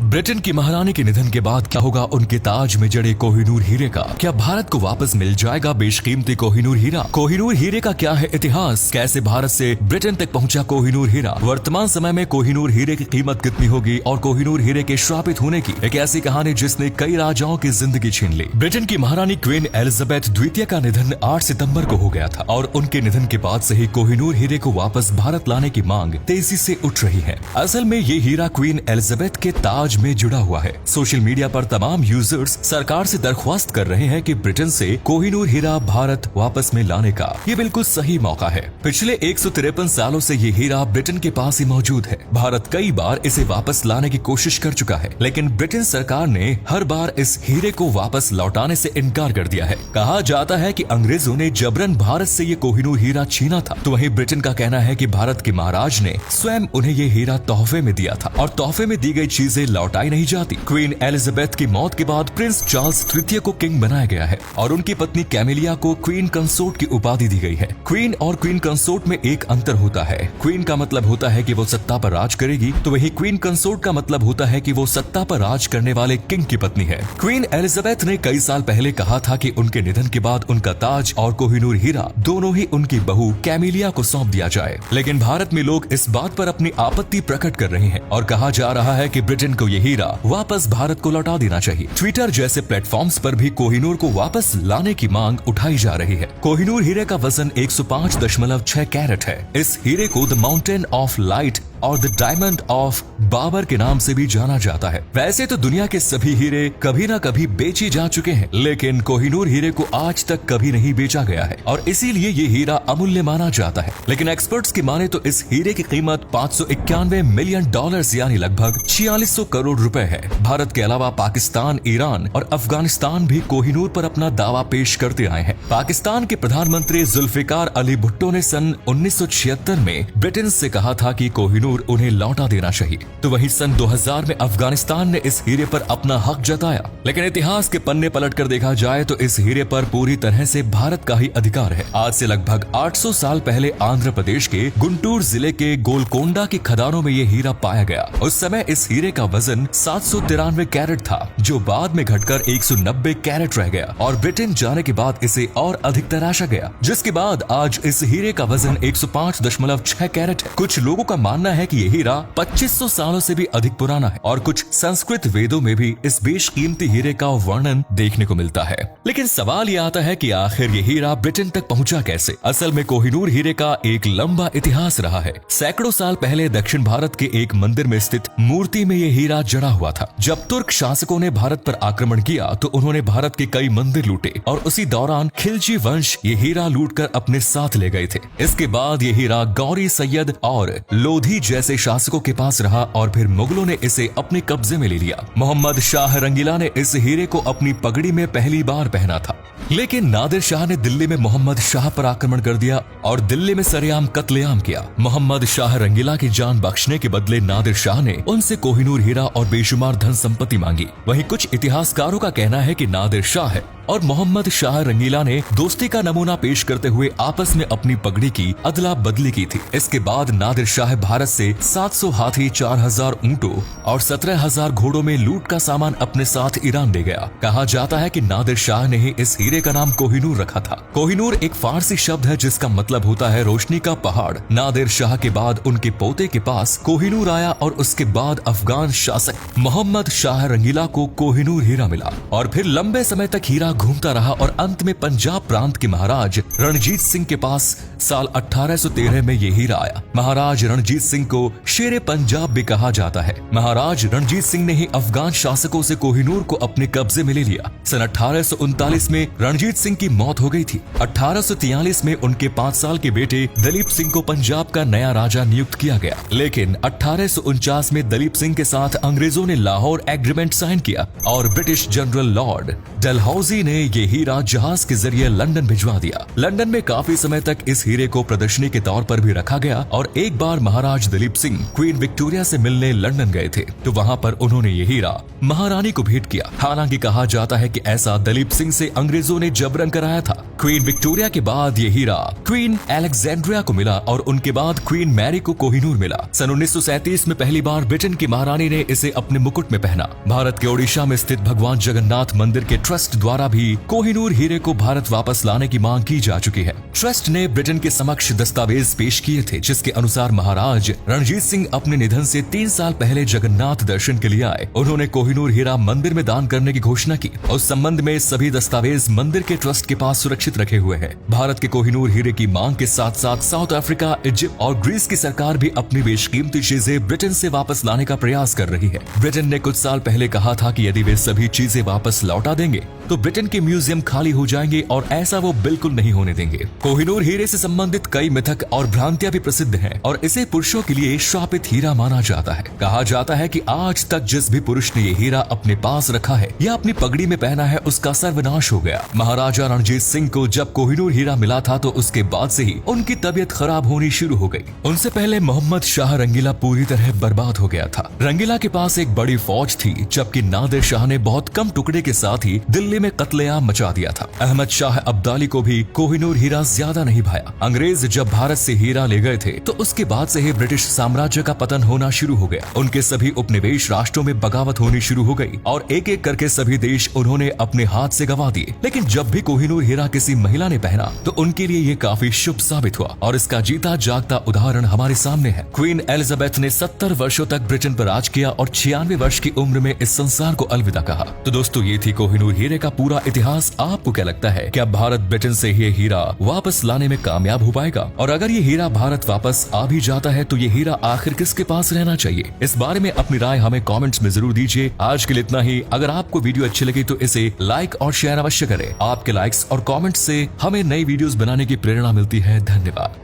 Britain की महारानी के निधन के बाद क्या होगा उनके ताज में जड़े कोहिनूर हीरे का? क्या भारत को वापस मिल जाएगा बेशकीमती कोहिनूर हीरा? कोहिनूर हीरे का क्या है इतिहास? कैसे भारत से ब्रिटेन तक पहुंचा कोहिनूर हीरा? वर्तमान समय में कोहिनूर हीरे की कीमत कितनी होगी और कोहिनूर हीरे के श्रापित होने की एक ऐसी कहानी जिसने कई राजाओं की जिंदगी छीन ली। ब्रिटेन की महारानी क्वीन एलिजाबेथ द्वितीय का निधन 8 सितंबर को हो गया था और उनके निधन के बाद से ही कोहिनूर हीरे को वापस भारत लाने की मांग तेजी से उठ रही है। असल में ये हीरा क्वीन एलिजाबेथ के ताज में जुड़ा हुआ है। सोशल मीडिया पर तमाम यूजर्स सरकार से दरख्वास्त कर रहे हैं कि ब्रिटेन से कोहिनूर हीरा भारत वापस में लाने का ये बिल्कुल सही मौका है। पिछले 153 सालों से ये हीरा ब्रिटेन के पास ही मौजूद है। भारत कई बार इसे वापस लाने की कोशिश कर चुका है, लेकिन ब्रिटेन सरकार ने हर बार इस हीरे को वापस लौटाने से इनकार कर दिया है। कहा जाता है कि अंग्रेजों ने जबरन भारत से ये कोहिनूर हीरा छीना था, तो वहीं ब्रिटेन का कहना है कि भारत के महाराज ने स्वयं उन्हें ये हीरा तोहफे में दिया था और तोहफे में दी गई चीजें लौटाई नहीं जाती। क्वीन एलिजाबेथ की मौत के बाद प्रिंस चार्ल्स तृतीय को किंग बनाया गया है और उनकी पत्नी कैमिलिया को क्वीन कंसोर्ट की उपाधि दी गई है। क्वीन और क्वीन कंसोर्ट में एक अंतर होता है। क्वीन का मतलब होता है कि वो सत्ता पर राज करेगी, तो वही क्वीन कंसोर्ट का मतलब होता है कि वो सत्ता पर राज करने वाले किंग की पत्नी है। क्वीन एलिजाबेथ ने कई साल पहले कहा था कि उनके निधन के बाद उनका ताज और कोहिनूर हीरा दोनों ही उनकी बहू कैमिलिया को सौंप दिया जाए, लेकिन भारत में लोग इस बात पर अपनी आपत्ति प्रकट कर रहे हैं और कहा जा रहा है कि ब्रिटेन को ये हीरा वापस भारत को लौटा देना चाहिए। ट्विटर जैसे प्लेटफॉर्म्स पर भी कोहिनूर को वापस लाने की मांग उठाई जा रही है। कोहिनूर हीरे का वजन 105.6 कैरेट है। इस हीरे को द माउंटेन ऑफ लाइट और द डायमंड ऑफ बाबर के नाम से भी जाना जाता है। वैसे तो दुनिया के सभी हीरे कभी ना कभी बेचे जा चुके हैं, लेकिन कोहिनूर हीरे को आज तक कभी नहीं बेचा गया है और इसीलिए ये हीरा अमूल्य माना जाता है। लेकिन एक्सपर्ट्स की माने तो इस हीरे की कीमत $591 मिलियन यानी लगभग 4600 करोड़ रुपए है। भारत के अलावा पाकिस्तान, ईरान और अफगानिस्तान भी कोहिनूर पर अपना दावा पेश करते आए हैं। पाकिस्तान के प्रधानमंत्री जुल्फिकार अली भुट्टो ने सन 1976 में ब्रिटेन से कहा था कि कोहिनूर उन्हें लौटा देना चाहिए, तो वहीं सन 2000 में अफगानिस्तान ने इस हीरे पर अपना हक जताया। लेकिन इतिहास के पन्ने पलटकर देखा जाए तो इस हीरे पर पूरी तरह से भारत का ही अधिकार है। आज से लगभग 800 साल पहले आंध्र प्रदेश के गुंटूर जिले के गोलकोंडा की खदानों में ये हीरा पाया गया। उस समय इस हीरे का वजन 793 कैरेट था, जो बाद में घटकर 190 कैरेट रह गया और ब्रिटेन जाने के बाद इसे और अधिक तराशा गया, जिसके बाद आज इस हीरे का वजन 105.6 कैरेट है। कुछ लोगों का मानना है कि यह हीरा 2500 सालों से भी अधिक पुराना है और कुछ संस्कृत वेदों में भी इस बेशकीमती हीरे का वर्णन देखने को मिलता है। लेकिन सवाल ये आता है कि आखिर ये हीरा ब्रिटेन तक पहुंचा कैसे? असल में कोहिनूर हीरे का एक लंबा इतिहास रहा है। सैकड़ों साल पहले दक्षिण भारत के एक मंदिर में स्थित मूर्ति में ये हीरा जड़ा हुआ था। जब तुर्क शासकों ने भारत पर आक्रमण किया तो उन्होंने भारत के कई मंदिर लूटे और उसी दौरान खिलजी वंश ये हीरा लूटकर अपने साथ ले गए थे। इसके बाद ये हीरा गौरी सैयद और लोधी जैसे शासकों के पास रहा और फिर मुगलों ने इसे अपने कब्जे में ले लिया। मोहम्मद शाह रंगीला ने इस हीरे को अपनी पगड़ी में पहली बार पहना था, लेकिन नादिर शाह ने दिल्ली में मोहम्मद शाह पर आक्रमण कर दिया और दिल्ली में सरेआम कत्लेआम किया। मोहम्मद शाह रंगीला की जान बख्शने के बदले नादिर शाह ने उनसे कोहिनूर हीरा और बेशुमार धन संपत्ति मांगी। वहीं कुछ इतिहासकारों का कहना है कि नादिर शाह और मोहम्मद शाह रंगीला ने दोस्ती का नमूना पेश करते हुए आपस में अपनी पगड़ी की अदला बदली की थी। इसके बाद नादिर शाह भारत से 700 हाथी, 4000 ऊंटों और 17000 घोड़ों में लूट का सामान अपने साथ ईरान ले गया। कहा जाता है कि नादिर शाह ने ही इस हीरे का नाम कोहिनूर रखा था। कोहिनूर एक फारसी शब्द है जिसका मतलब होता है रोशनी का पहाड़। नादिर शाह के बाद उनके पोते के पास कोहिनूर आया और उसके बाद अफगान शासक मोहम्मद शाह रंगीला को कोहिनूर हीरा मिला और फिर लंबे समय तक हीरा घूमता रहा और अंत में पंजाब प्रांत के महाराज रणजीत सिंह के पास साल 1813 में ये हीरा आया। महाराज रणजीत सिंह को शेरे पंजाब भी कहा जाता है। महाराज रणजीत सिंह ने ही अफगान शासकों से कोहिनूर को अपने कब्जे में ले लिया। सन 1839 में रणजीत सिंह की मौत हो गई थी। 1843 में उनके 5 साल के बेटे दलीप सिंह को पंजाब का नया राजा नियुक्त किया गया, लेकिन 1849 में दलीप सिंह के साथ अंग्रेजों ने लाहौर एग्रीमेंट साइन किया और ब्रिटिश जनरल लॉर्ड डलहौजी ने ये हीरा जहाज के जरिए लंदन भिजवा दिया। लंदन में काफी समय तक इस हीरे को प्रदर्शनी के तौर पर भी रखा गया और एक बार महाराज दलीप सिंह क्वीन विक्टोरिया से मिलने लंदन गए थे, तो वहाँ पर उन्होंने ये हीरा महारानी को भेंट किया। हालांकि कहा जाता है कि ऐसा दलीप सिंह से अंग्रेजों ने जबरन कराया था। क्वीन विक्टोरिया के बाद ये हीरा क्वीन अलेक्जेंड्रिया को मिला और उनके बाद क्वीन मैरी को कोहिनूर मिला। सन 1937 में पहली बार ब्रिटेन की महारानी ने इसे अपने मुकुट में पहना। भारत के ओडिशा में स्थित भगवान जगन्नाथ मंदिर के ट्रस्ट द्वारा भी कोहिनूर हीरे को भारत वापस लाने की मांग की जा चुकी है। ट्रस्ट ने ब्रिटेन के समक्ष दस्तावेज पेश किए थे, जिसके अनुसार महाराज रणजीत सिंह अपने निधन से 3 साल पहले जगन्नाथ दर्शन के लिए आए। उन्होंने कोहिनूर हीरा मंदिर में दान करने की घोषणा की। उस संबंध में सभी दस्तावेज मंदिर के ट्रस्ट के पास सुरक्षित रखे हुए हैं। भारत के कोहिनूर हीरे की मांग के साथ साथ साउथ अफ्रीका, इजिप्ट और ग्रीस की सरकार भी अपनी बेशकीमती चीजें ब्रिटेन से वापस लाने का प्रयास कर रही है। ब्रिटेन ने कुछ साल पहले कहा था कि यदि वे सभी चीजें वापस लौटा देंगे तो ब्रिटेन के म्यूजियम खाली हो जाएंगे, और ऐसा वो बिल्कुल नहीं होने देंगे। कोहिनूर हीरे से संबंधित कई मिथक और भ्रांतियां भी प्रसिद्ध हैं और इसे पुरुषों के लिए श्रापित हीरा माना जाता है। कहा जाता है कि आज तक जिस भी पुरुष ने ये हीरा अपने पास रखा है या अपनी पगड़ी में पहना है, उसका सर्वनाश हो गया। महाराजा रणजीत सिंह को जब कोहिनूर हीरा मिला था तो उसके बाद से ही उनकी तबीयत खराब होनी शुरू हो गई। उनसे पहले मोहम्मद शाह रंगीला पूरी तरह बर्बाद हो गया था। रंगीला के पास एक बड़ी फौज थी, जबकि नादिर शाह ने बहुत कम टुकड़े के साथ ही दिल्ली में कत्लेआम मचा दिया था। अहमद शाह अब्दाली को भी कोहिनूर हीरा ज्यादा नहीं भाया। अंग्रेज जब भारत से हीरा ले गए थे तो उसके बाद से ही ब्रिटिश साम्राज्य का पतन होना शुरू हो गया। उनके सभी उपनिवेश राष्ट्रों में बगावत होनी शुरू हो गई और एक एक करके सभी देश उन्होंने अपने हाथ से गंवा दिए। लेकिन जब भी कोहिनूर हीरा किसी महिला ने पहना तो उनके लिए ये काफी शुभ साबित हुआ और इसका जीता जागता उदाहरण हमारे सामने है। क्वीन एलिजाबेथ ने 70 वर्षों तक ब्रिटेन पर राज किया और 96 वर्ष की उम्र में इस संसार को अलविदा कहा। तो दोस्तों, ये थी कोहिनूर हीरे का पूरा इतिहास। आपको क्या लगता है, क्या भारत ब्रिटेन से ये हीरा वापस लाने में कामयाब हो पाएगा? और अगर ये हीरा भारत वापस आ भी जाता है तो ये हीरा आखिर किसके पास रहना चाहिए? इस बारे में अपनी राय हमें कमेंट्स में जरूर दीजिए। आज के लिए इतना ही। अगर आपको वीडियो अच्छी लगी तो इसे लाइक और शेयर अवश्य करें। आपके लाइक्स और कमेंट्स से हमें नई वीडियोस बनाने की प्रेरणा मिलती है। धन्यवाद।